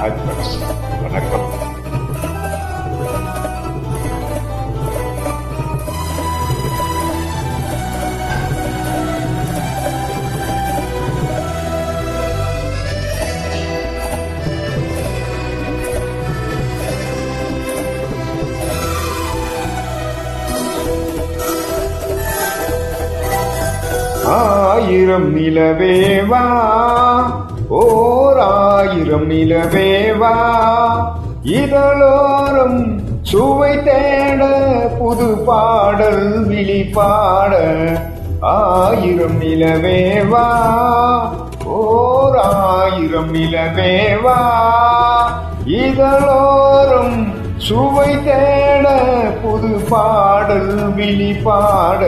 வணக்கம். ஆயிரம் நிலவேவா, ஓர் ஆயிரம் நிலவேவா, இதழோரம் சுவை தேட புது பாடல் விழிப்பாட. ஆயிரம் நிலவேவா, ஓர் ஆயிரம் நிலவேவா, இதழோரம் சுவை தேட புது பாடல் விழிப்பாட.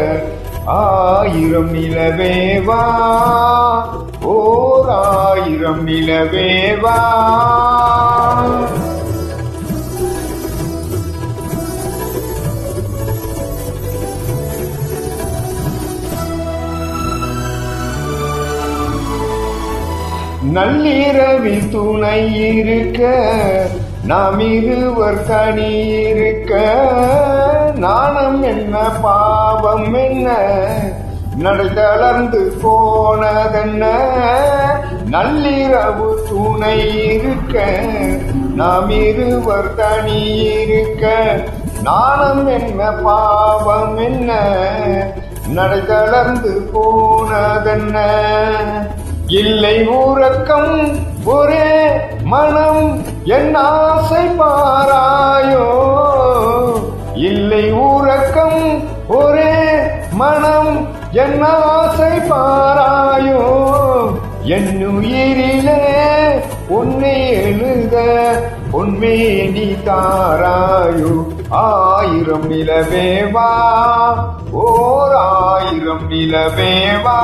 ஆயிரம் நிலவேவா, ஓர் ஆயிரம் நிலவேவா. நள்ளிரவில் துணை இருக்க, நாம் இருவர் கனி இருக்க, நாணம் என்ன பாவம் என்ன, நடை தளர்ந்து போனதென்ன. நள்ளிரவு துணை இருக்க, நாம் இருவர் தனி இருக்க, நாணம் என்ன பாவம் என்ன, நடை தளர்ந்து போனதென்ன. இல்லை உறக்கம் ஒரே மனம் என் ஆசை பாராயோ, இல்லை உறக்கம் ஒரே மனம் என் ஆசை பாராயோ. என்னுயிரிலே உன்னை எழுத பொன்மேனி தாராயோ. ஆயிரம் நிலவேவா, ஓர் ஆயிரம் நிலவேவா.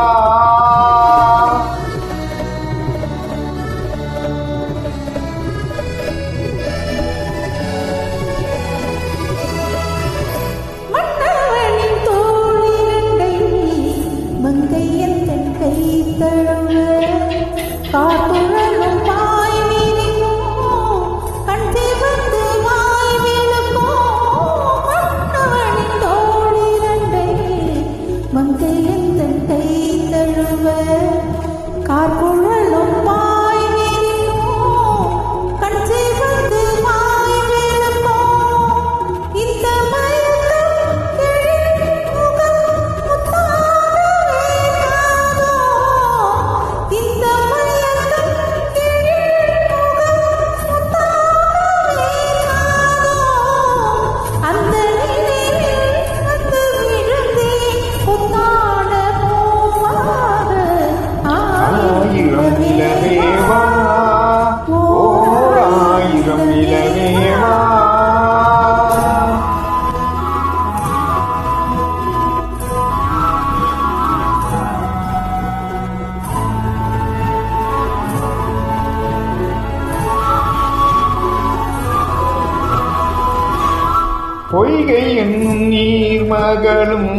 பொய்கை என்னும் நீர்மகளும்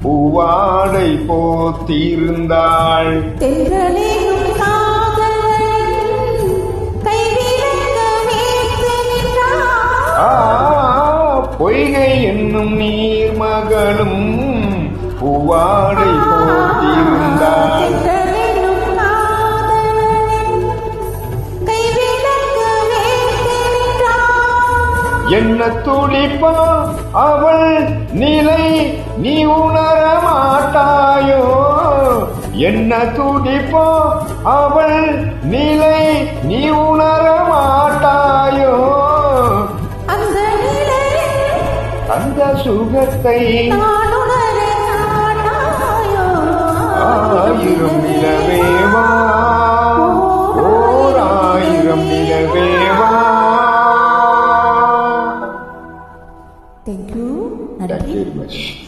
பூவாடை போத்திருந்தாள். பொய்கை என்னும் நீர்மகளும் பூவாடை போத்திருந்தாள். என்ன துடிப்பா அவள் நிலை நீ உணர மாட்டாயோ, என்ன துடிப்பா அவள் நிலை நீ உணர மாட்டாயோ. அந்த சுகத்தை ஆயிரம் நிலவேவா, ஓர் ஆயிரம் நிலவேவா. Thank you. Thank you very much.